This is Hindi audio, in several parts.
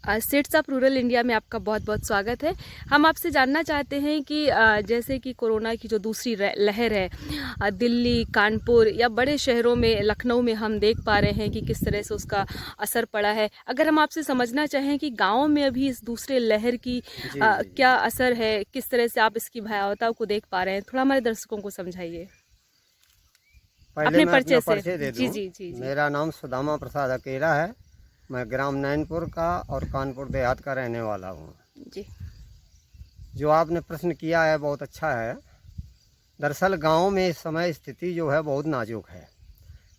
सीड्स ऑफ रूरल इंडिया में आपका बहुत बहुत स्वागत है। हम आपसे जानना चाहते हैं कि जैसे कि कोरोना की जो दूसरी लहर है दिल्ली, कानपुर या बड़े शहरों में, लखनऊ में हम देख पा रहे हैं कि किस तरह से उसका असर पड़ा है। अगर हम आपसे समझना चाहें कि गाँव में अभी इस दूसरे लहर की क्या असर है, किस तरह से आप इसकी भयावता को देख पा रहे हैं, थोड़ा हमारे दर्शकों को समझाइए अपने परिचय से। जी। मेरा नाम सुदामा प्रसाद अकेला है। मैं ग्राम नैनपुर का और कानपुर देहात का रहने वाला हूँ जी। जो आपने प्रश्न किया है बहुत अच्छा है। दरअसल गांव में इस समय स्थिति जो है बहुत नाजुक है।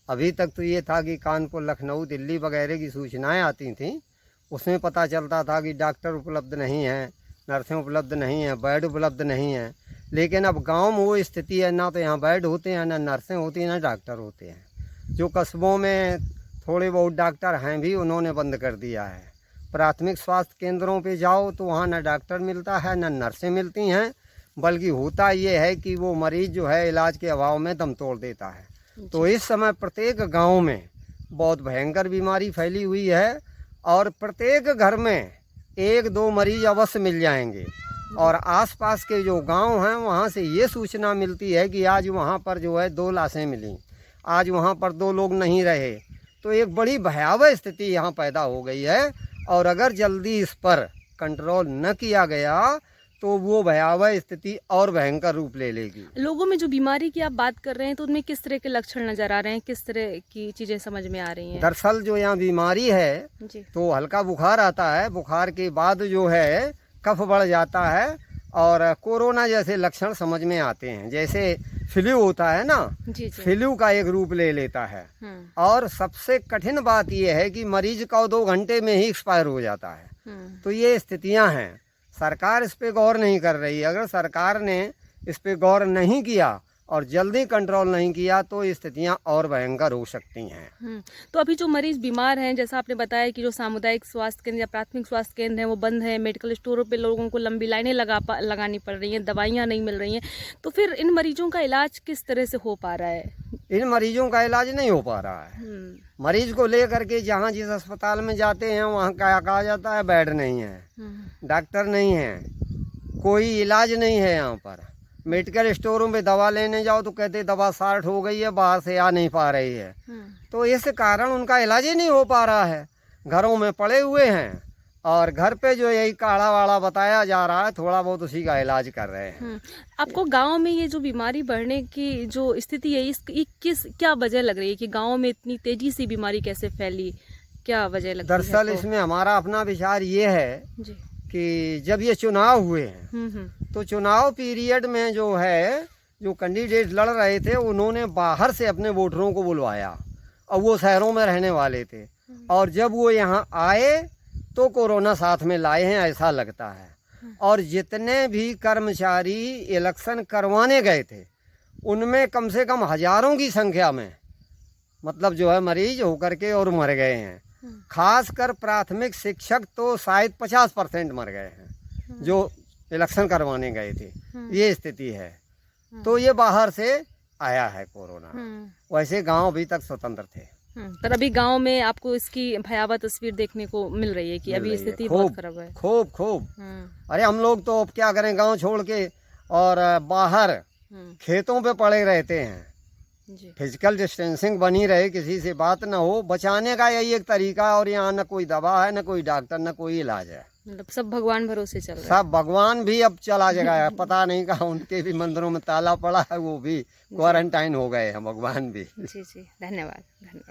अभी तक तो ये था कि कानपुर, लखनऊ, दिल्ली वगैरह की सूचनाएं आती थीं, उसमें पता चलता था कि डॉक्टर उपलब्ध नहीं हैं, नर्सें उपलब्ध नहीं हैं, बेड उपलब्ध नहीं हैं। लेकिन अब गांव में वो स्थिति है, ना तो यहाँ बेड होते हैं, ना नर्सें होती हैं, ना डॉक्टर होते हैं। जो कस्बों में थोड़े बहुत डॉक्टर हैं भी उन्होंने बंद कर दिया है। प्राथमिक स्वास्थ्य केंद्रों पे जाओ तो वहाँ ना डॉक्टर मिलता है, ना नर्सें मिलती हैं, बल्कि होता ये है कि वो मरीज़ जो है इलाज के अभाव में दम तोड़ देता है। तो इस समय प्रत्येक गांव में बहुत भयंकर बीमारी फैली हुई है और प्रत्येक घर में 1-2 मरीज अवश्य मिल जाएंगे। और आसपास के जो गांव हैं वहाँ से ये सूचना मिलती है कि आज वहाँ पर जो है 2 लाशें मिली, आज वहाँ पर 2 लोग नहीं रहे। तो एक बड़ी भयावह स्थिति यहाँ पैदा हो गई है और अगर जल्दी इस पर कंट्रोल न किया गया तो वो भयावह स्थिति और भयंकर रूप ले लेगी। लोगों में जो बीमारी की आप बात कर रहे हैं तो उनमें किस तरह के लक्षण नजर आ रहे हैं, किस तरह की चीजें समझ में आ रही हैं? दरअसल जो यहाँ बीमारी है तो हल्का बुखार आता है, बुखार के बाद जो है कफ बढ़ जाता है और कोरोना जैसे लक्षण समझ में आते हैं। जैसे फ्लू होता है ना, फ्लू का एक रूप ले लेता है। और सबसे कठिन बात यह है कि मरीज का 2 घंटे में ही एक्सपायर हो जाता है। तो ये स्थितियां हैं। सरकार इस पे गौर नहीं कर रही। अगर सरकार ने इस पे गौर नहीं किया और जल्दी कंट्रोल नहीं किया तो स्थितियां और भयंकर हो सकती हैं। तो अभी जो मरीज बीमार हैं, जैसा आपने बताया कि जो सामुदायिक स्वास्थ्य केंद्र या प्राथमिक स्वास्थ्य केंद्र हैं वो बंद है, मेडिकल स्टोरों पे लोगों को लंबी लाइनें लगानी पड़ रही हैं, दवाइयाँ नहीं मिल रही हैं, तो फिर इन मरीजों का इलाज किस तरह से हो पा रहा है? इन मरीजों का इलाज नहीं हो पा रहा है। मरीज को लेकर के जहाँ जिस अस्पताल में जाते हैं वहाँ क्या कहा जाता है, बेड नहीं है, डॉक्टर नहीं है, कोई इलाज नहीं है। यहाँ पर मेडिकल स्टोरों में दवा लेने जाओ तो कहते दवा शार्ट हो गई है, बाहर से आ नहीं पा रही है। तो इस कारण उनका इलाज ही नहीं हो पा रहा है। घरों में पड़े हुए हैं और घर पे जो यही काढ़ा वाड़ा बताया जा रहा है, थोड़ा बहुत उसी का इलाज कर रहे हैं। आपको गांव में ये जो बीमारी बढ़ने की जो स्थिति है, इसकी क्या वजह लग रही है कि गाँव में इतनी तेजी से बीमारी कैसे फैली, क्या वजह लग रही है? दरअसल इसमें हमारा अपना विचार ये है कि जब ये चुनाव हुए हैं तो चुनाव पीरियड में जो है जो कैंडिडेट लड़ रहे थे उन्होंने बाहर से अपने वोटरों को बुलवाया और वो शहरों में रहने वाले थे। और जब वो यहाँ आए तो कोरोना साथ में लाए हैं ऐसा लगता है। और जितने भी कर्मचारी इलेक्शन करवाने गए थे उनमें कम से कम हजारों की संख्या में मतलब जो है मरीज होकर के और मर गए हैं। खासकर प्राथमिक शिक्षक तो शायद 50% मर गए हैं जो इलेक्शन करवाने गए थे। ये स्थिति है। तो ये बाहर से आया है कोरोना। वैसे गांव अभी तक स्वतंत्र थे। पर अभी गांव में आपको इसकी भयावह तस्वीर देखने को मिल रही है कि अभी स्थिति बहुत खराब है। खूब। अरे हम लोग तो अब क्या करें, गांव छोड़ के और बाहर खेतों पे पड़े रहते हैं। फिजिकल डिस्टेंसिंग बनी रहे, किसी से बात ना हो, बचाने का यही एक तरीका। और यहाँ न कोई दवा है, न कोई डॉक्टर, न कोई इलाज है। मतलब सब भगवान भरोसे चल रहा है। सब भगवान भी अब चला जगह है, पता नहीं कहाँ उनके भी मंदिरों में ताला पड़ा है, वो भी क्वारंटाइन हो गए हैं भगवान भी। जी धन्यवाद।